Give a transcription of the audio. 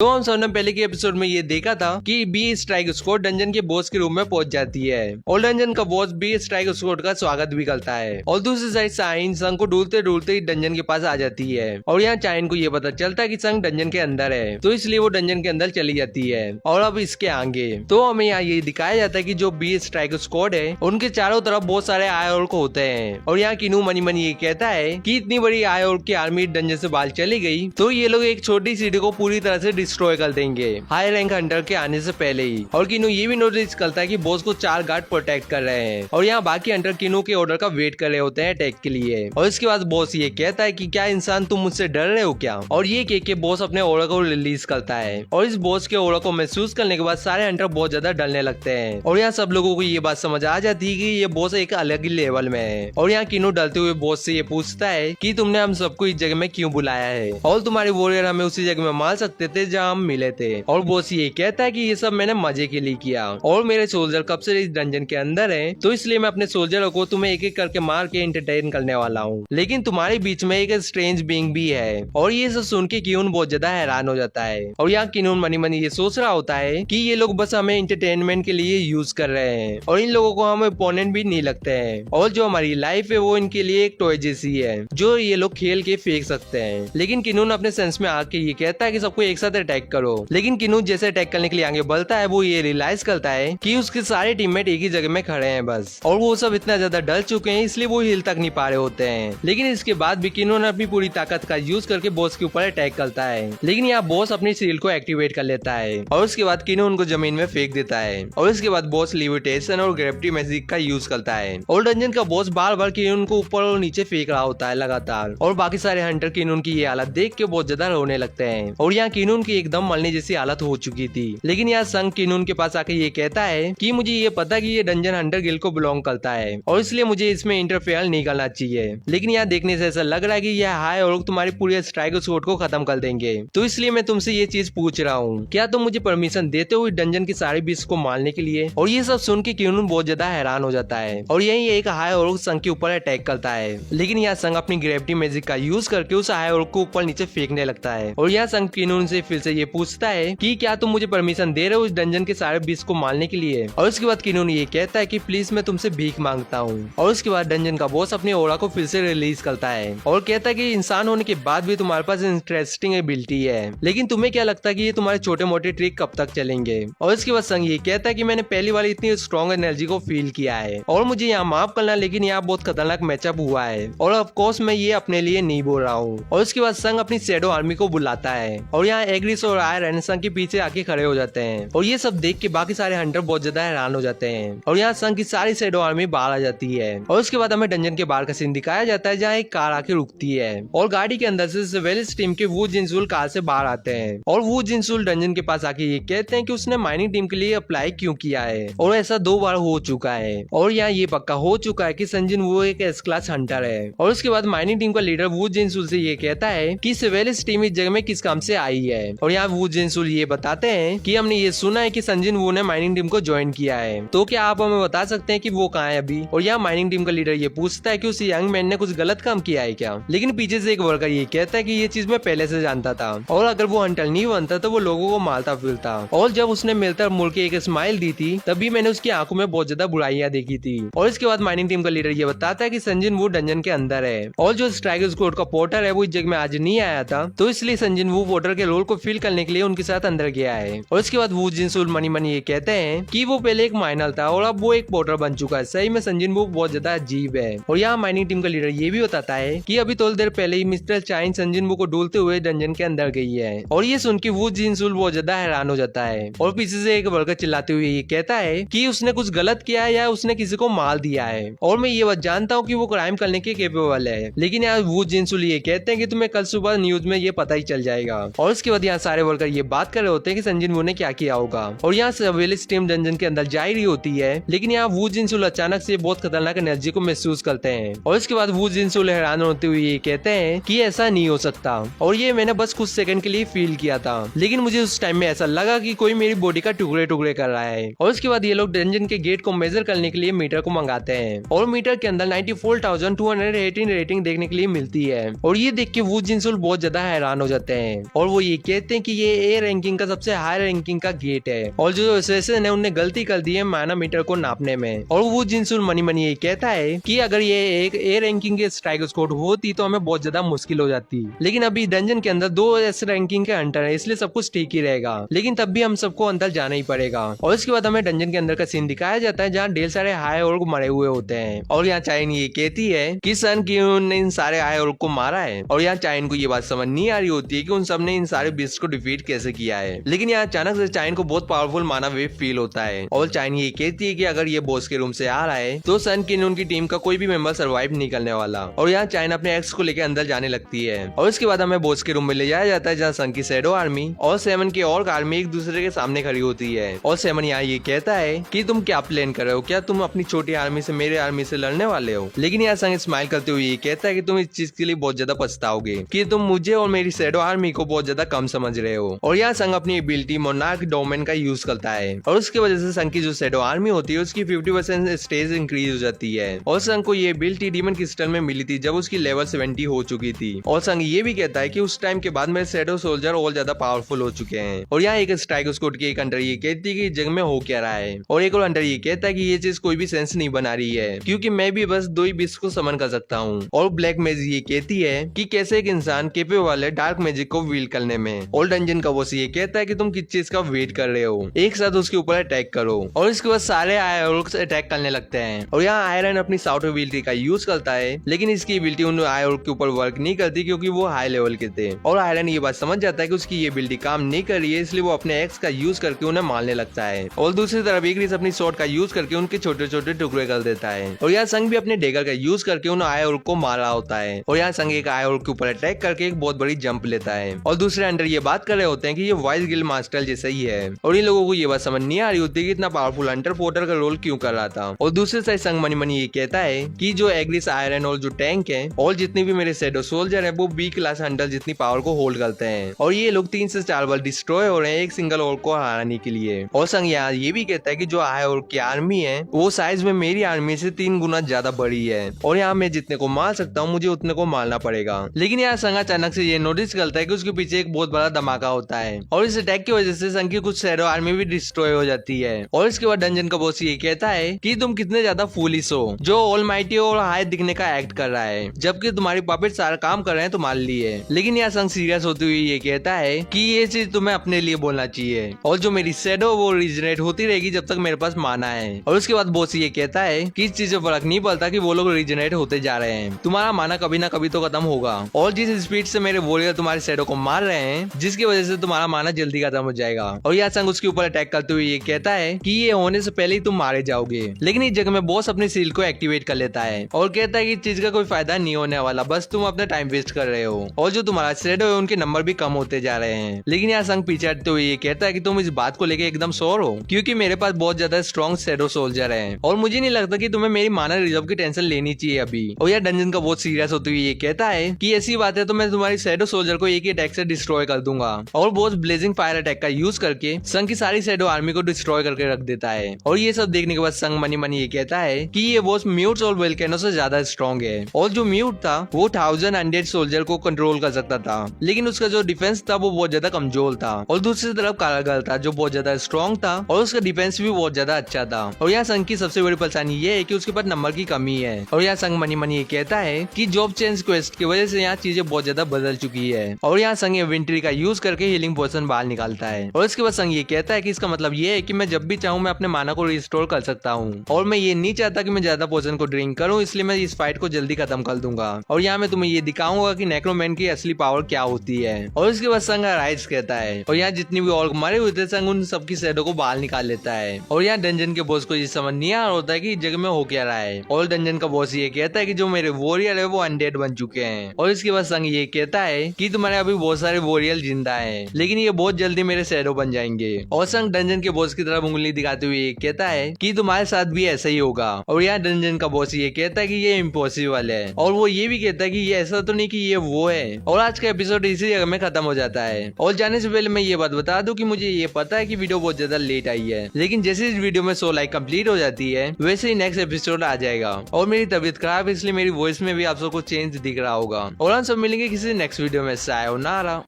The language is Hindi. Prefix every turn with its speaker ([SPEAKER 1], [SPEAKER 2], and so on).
[SPEAKER 1] तो हम सबने पहले के एपिसोड में ये देखा था कि बी स्ट्राइक स्क्वाड डंजन के बॉस के रूम में पहुंच जाती है और डंजन का बॉस बी स्ट्राइक स्क्वाड का स्वागत भी करता है। और दूसरी साइड साइन संग को ढूंढते ढूंढते डंजन के पास आ जाती है और यहाँ चाइन को ये पता चलता है कि संग डंजन के अंदर है, तो इसलिए वो डंजन के अंदर चली जाती है। और अब इसके आगे तो हमें यहाँ ये दिखाया जाता है कि जो बी स्ट्राइक स्क्वाड है उनके चारों तरफ बहुत सारे आय और को होते हैं। और यहाँ किनू मनी मनी ये कहता है कि इतनी बड़ी आय और की आर्मी डंजन से बाहर चली गई तो ये लोग एक छोटी सिटी को पूरी तरह से डिस्ट्रॉय कर देंगे हाई रैंक हंटर के आने से पहले ही। और किनू ये भी नोटिस करता है कि बॉस को 4 गार्ड प्रोटेक्ट कर रहे हैं और यहाँ बाकी हंटर किनू के ऑर्डर का वेट कर रहे होते हैं अटैक के लिए। और इसके बाद बॉस ये कहता है कि क्या इंसान तुम मुझसे डर रहे हो क्या। और ये कह के बॉस अपने ऑर्डर को रिलीज करता है और इस बॉस के ऑर्डर को महसूस करने के बाद सारे हंटर बहुत ज्यादा डरने लगते हैं। और यहाँ सब लोगों को ये बात समझ आ जाती है कि ये बॉस एक अलग ही लेवल में है। और यहाँ किनू डरते हुए बॉस से ये पूछता है कि तुमने हम सबको इस जगह में क्यों बुलाया है और तुम्हारे वॉरियर हमें उसी जगह में मार सकते थे जहाँ हम मिले थे। और बॉस ये कहता है कि ये सब मैंने मजे के लिए किया और मेरे सोल्जर कब से इस डंजन के अंदर हैं, तो इसलिए मैं अपने सोल्जरों को तुम्हें एक एक करके मार के एंटरटेन करने वाला हूँ। लेकिन तुम्हारे बीच में एक स्ट्रेंज बीइंग भी है। और ये सब सुन के कियून बहुत ज्यादा हैरान हो जाता है। और यहाँ कियून मनी मनी ये सोच रहा होता है कि ये लोग बस हमें एंटरटेनमेंट के लिए यूज कर रहे हैं और इन लोगों को हम ओपोनेंट भी नहीं लगते हैं और जो हमारी लाइफ है वो इनके लिए एक टॉय जैसी है जो ये लोग खेल के फेंक सकते हैं। लेकिन किनून अपने सेंस में आके ये कहता है कि सबको एक साथ अटैक करो। लेकिन किनून जैसे अटैक करने के लिए आगे बढ़ता है वो ये रियलाइज करता है कि उसके सारे टीममेट एक ही जगह में खड़े हैं बस, और वो सब इतना ज्यादा डर चुके हैं इसलिए वो हिल तक नहीं पा रहे होते हैं। लेकिन इसके बाद भी किनून अपनी पूरी ताकत का यूज करके बॉस के ऊपर अटैक करता है। लेकिन यहाँ बॉस अपनी शील्ड को एक्टिवेट कर लेता है और उसके बाद किनून को जमीन में फेंक देता है। और इसके बाद बॉस लिविटेशन और ग्रेविटी मैजिक का यूज करता है और डंजन का बॉस बार बार किनून को ऊपर और नीचे फेंक रहा होता है लगातार। और बाकी सारे हंटर किनून की ये हालत देख के बहुत ज्यादा रोने लगते हैं और यहाँ किनून की एकदम मरने जैसी हालत हो चुकी थी। लेकिन यहाँ संग किनून के पास आके ये कहता है कि मुझे ये पता कि ये डंजन हंटर गिल्ड को बिलोंग करता है और इसलिए मुझे इसमें इंटरफेयर नहीं करना चाहिए। लेकिन यहाँ देखने से ऐसा लग रहा है कि यह हाई और तुम्हारी पूरी स्ट्राइक स्क्वाड को खत्म कर देंगे, तो इसलिए मैं तुमसे ये चीज पूछ रहा हूँ, क्या तुम मुझे परमिशन देते हो इस डंजन की सारी बीस को मारने के लिए। और ये सब सुन के किनून बहुत ज्यादा हैरान हो जाता है और यही एक हाई और संग के ऊपर अटैक करता है। लेकिन यहाँ संग अपनी ग्रेविटी मैजिक का यूज करके उस हाई और को ऊपर नीचे फेंकने लगता है। और यहाँ संग किनून से फिर से ये पूछता है कि क्या तुम मुझे परमिशन दे रहे हो इस डंजन के सारे बीस को मारने के लिए। और उसके बाद किनून ये कहता है कि प्लीज मैं तुमसे भीख मांगता हूँ। और उसके बाद डंजन का बॉस अपनी ओरा को फिर से रिलीज करता है और कहता है कि इंसान होने के बाद भी तुम्हारे पास इंटरेस्टिंग एबिलिटी है, लेकिन तुम्हें क्या लगता है कि ये तुम्हारे छोटे मोटे ट्रिक कब तक चलेंगे। और इसके बाद संग ये कहता है कि मैंने पहली बार इतनी स्ट्रॉन्ग एनर्जी को फील किया है और मुझे यहाँ माफ करना, लेकिन यहाँ बहुत खतरनाक मैचअप हुआ है और ऑफ कोर्स मैं ये अपने लिए नहीं बोल रहा हूँ। और उसके बाद संग अपनी शैडो आर्मी को बुलाता है और यहाँ एग्रिस और आयरन संग के पीछे आके खड़े हो जाते हैं। और ये सब देख के बाकी सारे हंटर बहुत ज्यादा हैरान हो जाते हैं और यहाँ संग की सारी शैडो आर्मी बाहर आ जाती है। और उसके बाद हमें डंजन के बाहर का सीन दिखाया जाता है जहाँ एक कार आके रुकती है और गाड़ी के अंदर से सेवेलिस टीम के वू जिनसुल कार से बाहर आते हैं और वू जिनसुल डंजन के पास आके ये कहते हैं कि उसने माइनिंग टीम के लिए अप्लाई क्यों किया है और ऐसा 2 बार हो चुका है और यहाँ ये पक्का हो चुका है कि संजिन वो एक एस क्लास हंटर है। और उसके बाद माइनिंग टीम का लीडर वू जिनसुल से ये कहता है कि सेवेलिस टीम इस जगह में किस काम से आई है। और यहाँ वू जिनसुल ये बताते हैं कि हमने ये सुना है कि संजिन वू ने माइनिंग टीम को ज्वाइन किया है, तो क्या आप हमें बता सकते हैं कि वो कहाँ है अभी। और यहाँ माइनिंग टीम का लीडर ये पूछता है कि उस यंग मैन ने कुछ गलत काम किया है क्या। लेकिन पीछे से एक वर्कर ये कहता है कि ये चीज मैं पहले से जानता था और अगर वो हंटर नहीं बनता तो वो लोगों को मारता फिरता, और जब उसने मिलकर मुड़ के एक स्माइल दी थी तभी मैंने उसकी आंखों में बहुत ज्यादा बुराइयां देखी थी। और इसके बाद माइनिंग टीम का लीडर ये बताता है कि संजिन वू डंजन के अंदर है और जो स्ट्राइक स्क्वाड का पोर्टर है वो इस जगह में आज नहीं आया था, तो इसलिए संजिन वू पोर्टर के रोल को फिल करने के लिए उनके साथ अंदर गया है। और इसके बाद वू जिनसुल मनी मनी ये कहते हैं कि वो पहले एक माइनर था और अब वो एक पोर्टर बन चुका है। सही में संजिन वू बहुत ज्यादा अजीब है। और यहाँ माइनिंग टीम का लीडर ये भी बताता है कि अभी थोड़ी देर पहले ही मिस्टर चाइन संजिन वू को ढूंढते हुए डंजन के अंदर गई है। और ये सुन के वू जिनसुल बहुत ज्यादा हैरान हो जाता है और पीछे से एक वर्कर चिल्लाते हुए ये कहता है कि उसने कुछ गलत किया है या उसने किसी को मार दिया है और मैं ये बात जानता हूँ कि वो क्राइम करने के केपेबल है। लेकिन यार वू जिनसुल ये कहते हैं कि तुम्हें कल सुबह न्यूज में ये पता ही चल जाएगा। और उसके बाद यहाँ सारे वर्कर ये बात कर रहे होते हैं कि संजिन वू ने क्या किया होगा। और यहाँ सेवेलिस टीम डंजन के अंदर जा रही होती है, लेकिन यहाँ वू जिनसुल अचानक से बहुत खतरनाक एनर्जी को महसूस करते हैं। और इसके बाद वू जिनसुल हैरान होते हुए ये कहते हैं कि ऐसा नहीं हो सकता और ये मैंने बस कुछ सेकंड के लिए फील किया था, लेकिन मुझे उस टाइम में ऐसा लगा कि कोई मेरी बॉडी का टुकड़े टुकड़े कर रहा है। और उसके बाद ये लोग डंजन के गेट को मेजर करने के लिए मीटर को मंगाते हैं और मीटर के अंदर 94,218 रेटिंग देखने के लिए मिलती है। और ये देख के वू जिनसुल बहुत ज्यादा हैरान हो जाते हैं और वो ये कहते कहते हैं कि ये ए रैंकिंग का सबसे हाई रैंकिंग का गेट है और जो एसोसिएशन है उन्हें गलती कर दी है मानामीटर को नापने में। और वो जिनसुन मनी मनी ये कहता है कि अगर ये एक ए रैंकिंग के स्ट्राइक स्क्वाड होती तो हमें बहुत ज्यादा मुश्किल हो जाती, लेकिन अभी डंजन के अंदर 2 एस रैंकिंग के अंतर है, इसलिए सब कुछ ठीक ही रहेगा, लेकिन तब भी हम सबको अंदर जाना ही पड़ेगा। और इसके बाद हमें डंजन के अंदर का सीन दिखाया जाता है जहाँ ढेर सारे हाई ओल्ड मरे हुए होते हैं और यहाँ चाइन ये कहती है कि सन क्यों ने इन सारे हाई ओल्ड को मारा है। और यहाँ चाइन को ये बात समझ नहीं आ रही होती है कि उन सब ने इन सारे बीस्ट को डिफीट कैसे किया है, लेकिन यहाँ अचानक से चाइन को बहुत पावरफुल माना वेव फील होता है और चाइन ये कहती है कि अगर ये बॉस के रूम से आ रहा है तो सन की उनकी टीम का कोई भी मेंबर सर्वाइव नहीं करने वाला। और यहाँ चाइन अपने एक्स को लेकर अंदर जाने लगती है और इसके बाद हमें बॉस के रूम में ले जाया जाता है जहाँ सन की शैडो आर्मी और सेवन की और आर्मी एक दूसरे के सामने खड़ी होती है। और सेवन यहाँ ये कहता है कि तुम क्या प्लान कर रहे हो, क्या तुम अपनी छोटी आर्मी से मेरे आर्मी से लड़ने वाले हो। लेकिन यहाँ संग स्माइल करते हुए ये कहता है कि तुम इस चीज के लिए बहुत ज्यादा पछताओगे कि तुम मुझे और मेरी शैडो आर्मी को बहुत ज्यादा कम समझ रहे हो। और यहाँ संग अपनी एबिलिटी मोनार्क डोमेन का यूज करता है और उसकी वजह से संग की जो शैडो आर्मी होती है उसकी 50% स्टेज इंक्रीज हो जाती है। और संग को ये एबिलिटी डीमन क्रिस्टल में मिली थी जब उसकी लेवल 70 हो चुकी थी। और संग ये भी कहता है कि उस टाइम के बाद मेरे शैडो सोल्जर और ज्यादा पावरफुल हो चुके हैं। और यहाँ एक स्ट्राइक स्क्वाड की एक अंडर ये कहती है कि जग में हो क्या रहा है और एक और अंडर ये कहता है कि ये चीज कोई भी सेंस नहीं बना रही है क्योंकि मैं भी बस 2 ही बीस को समन कर सकता हूँ। और ब्लैक मैजिक ये कहती है कि कैसे एक इंसान केपेबल है डार्क मैजिक को व्हील करने में। और डंजन का बॉस ये कहता है कि तुम किस चीज का वेट कर रहे हो, एक साथ उसके ऊपर अटैक करो। और इसके बाद सारे आयरॉक्स अटैक करने लगते हैं और यहाँ आयरन अपनी साउट एबिलिटी का यूज करता है, लेकिन इसकी एबिलिटी उन आयरॉक के ऊपर वर्क नहीं करती क्योंकि वो हाई लेवल के थे। और आयरन ये बात समझ जाता है कि उसकी ये एबिलिटी काम नहीं कर रही है, इसलिए वो अपने एक्स का यूज करके उन्हें मारने लगता है। और दूसरी तरफ इग्रिस अपनी शॉट का यूज करके उनके छोटे छोटे टुकड़े कर देता है। और यहाँ संग भी अपने डेगर का यूज करके उन आयरॉक को मार रहा होता है। और यहाँ संग एक आयरॉक के ऊपर अटैक करके एक बहुत बड़ी जंप लेता है। और दूसरे अंडर ये बात कर रहे होते हैं कि ये वाइज गिल्ड मास्टर जैसा ही है और इन लोगों को ये बात समझ नहीं आ रही होती कि इतना पावरफुल हंटर पोर्टर का रोल क्यों कर रहा था। और दूसरे साइड संग मनी मनी ये कहता है कि जो एग्रिस आयरन और जो टैंक है और जितनी भी मेरे शैडो सोल्जर है वो बी क्लास हंटर जितनी पावर को होल्ड करते हैं और ये लोग 3 से 4 बार डिस्ट्रॉय हो रहे हैं एक सिंगल और को हराने के लिए। और संग यहाँ ये भी कहता है कि जो हाई और की आर्मी है वो साइज में मेरी आर्मी से 3 गुना ज्यादा बड़ी है और यहाँ मैं जितने को मार सकता हूँ मुझे उतने को मारना पड़ेगा। लेकिन यहाँ संग अचानक से ये नोटिस करता है कि उसके पीछे एक बहुत बड़ा धमाका होता है और इस अटैक की वजह से संग की कुछ शैडो आर्मी भी डिस्ट्रॉय हो जाती है। और इसके बाद डंजन का बॉस ये कहता है कि तुम कितने ज्यादा फूलिश हो जो ऑलमाइटी और हाई दिखने का एक्ट कर रहा है जबकि तुम्हारी पपेट सारा काम कर रहे हैं तुम्हारे लिए। लेकिन यहाँ संग सीरियस होते हुए ये कहता है कि ये चीज तुम्हें अपने लिए बोलना चाहिए और जो मेरी शैडो वो रीजनरेट होती रहेगी जब तक मेरे पास माना है। और उसके बाद बॉस ये कहता है कि इस चीज से फर्क नहीं पड़ता कि वो लोग रीजनरेट होते जा रहे हैं, तुम्हारा माना कभी ना कभी तो खत्म होगा। और जिस स्पीड से मेरे वॉरियर तुम्हारे शैडो को मार रहे हैं जिसकी वजह से तुम्हारा माना जल्दी खत्म हो जाएगा। और यहाँ संग उसके ऊपर अटैक करते हुए ये कहता है कि ये होने से पहले ही तुम मारे जाओगे। लेकिन इस जगह में बॉस अपनी सील को एक्टिवेट कर लेता है और कहता है कि इस चीज का कोई फायदा नहीं होने वाला, बस तुम अपना टाइम वेस्ट कर रहे हो और जो तुम्हारा शैडो है उनके नंबर भी कम होते जा रहे हैं। लेकिन यहाँ संग पीछे हटते हुए ये कहता है कि तुम इस बात को लेकर एकदम श्योर हो क्योंकि मेरे पास बहुत ज्यादा स्ट्रॉन्ग शैडो सोल्जर है और मुझे नहीं लगता कि तुम्हें मेरी माना रिजर्व की टेंशन लेनी चाहिए अभी। और यह डंजन का बहुत सीरियस होते हुए ये कहता है कि ऐसी बात है तो मैं तुम्हारी शैडो सोल्जर को एक ही अटैक से डिस्ट्रॉय कर दूंगा। और बॉस ब्लेजिंग फायर अटैक का यूज करके संग की सारी शैडो आर्मी को डिस्ट्रॉय करके रख देता है। और ये सब देखने के बाद संग मनी मनी ये कहता है कि ये बॉस म्यूट्स और वोल्केनो से ज्यादा स्ट्रॉन्ग है और जो म्यूट था वो 1000 अनडेड सोल्जर को कंट्रोल कर सकता था, लेकिन उसका जो डिफेंस था वो बहुत ज्यादा कमजोर था। और दूसरी तरफ कारागल था जो बहुत ज्यादा स्ट्रॉन्ग था और उसका डिफेंस भी बहुत ज्यादा अच्छा था। और यहाँ संग की सबसे बड़ी परेशानी ये है कि उसके पास नंबर की कमी है। और यहाँ संग मनी मनी ये कहता है कि जॉब चेंज क्वेस्ट की वजह से यहाँ चीजें बहुत ज्यादा बदल चुकी है। और यहाँ संग इन्वेंटरी का यूज करके हीलिंग पोशन बाहर निकालता है और इसके बाद संग ये कहता है कि इसका मतलब ये है कि मैं जब भी चाहूँ मैं अपने माना को रिस्टोर कर सकता हूँ और मैं ये नहीं चाहता कि मैं ज्यादा पोशन को ड्रिंक करूँ, इसलिए मैं इस फाइट को जल्दी खत्म कर दूंगा। और यहाँ मैं तुम्हें ये दिखाऊंगा कि नेक्रोमैन की असली पावर क्या होती है। और इसके बाद संग राइज कहता है और यहाँ जितनी भी और मरे हुए थे संग उन सबकी शैडो को बाहर निकाल लेता है। और यहाँ डंजन के बॉस को ये समझ नहीं आ रहा होता है कि जगह में हो क्या रहा है। और डंजन का बॉस ये कहता है कि जो मेरे वॉरियर है वो अनडेड बन चुके हैं। और इसके बाद संग ये कहता है कि तुम्हारे अभी बहुत सारे वॉरियर जिंदा है लेकिन ये बहुत जल्दी मेरे शैडो बन जाएंगे। और संग डंजन के बॉस की तरफ उंगली दिखाते हुए ये कहता है कि तुम्हारे साथ भी ऐसा ही होगा। और यहाँ डंजन का बॉस ये कहता है कि ये इम्पॉसिबल है और वो ये भी कहता है कि ये ऐसा तो नहीं कि ये वो है। और आज का एपिसोड इसी जगह में खत्म हो जाता है। और जाने से पहले मैं ये बात बता दूं कि मुझे ये पता है कि वीडियो बहुत ज्यादा लेट आई है, लेकिन जैसे इस वीडियो में 100 लाइक कंप्लीट हो जाती है वैसे ही नेक्स्ट एपिसोड आ जाएगा। और मेरी तबीयत खराब है इसलिए मेरी वॉइस में भी आप सबको चेंज दिख रहा होगा। और हम सब मिलेंगे किसी नेक्स्ट वीडियो में। सायोनारा।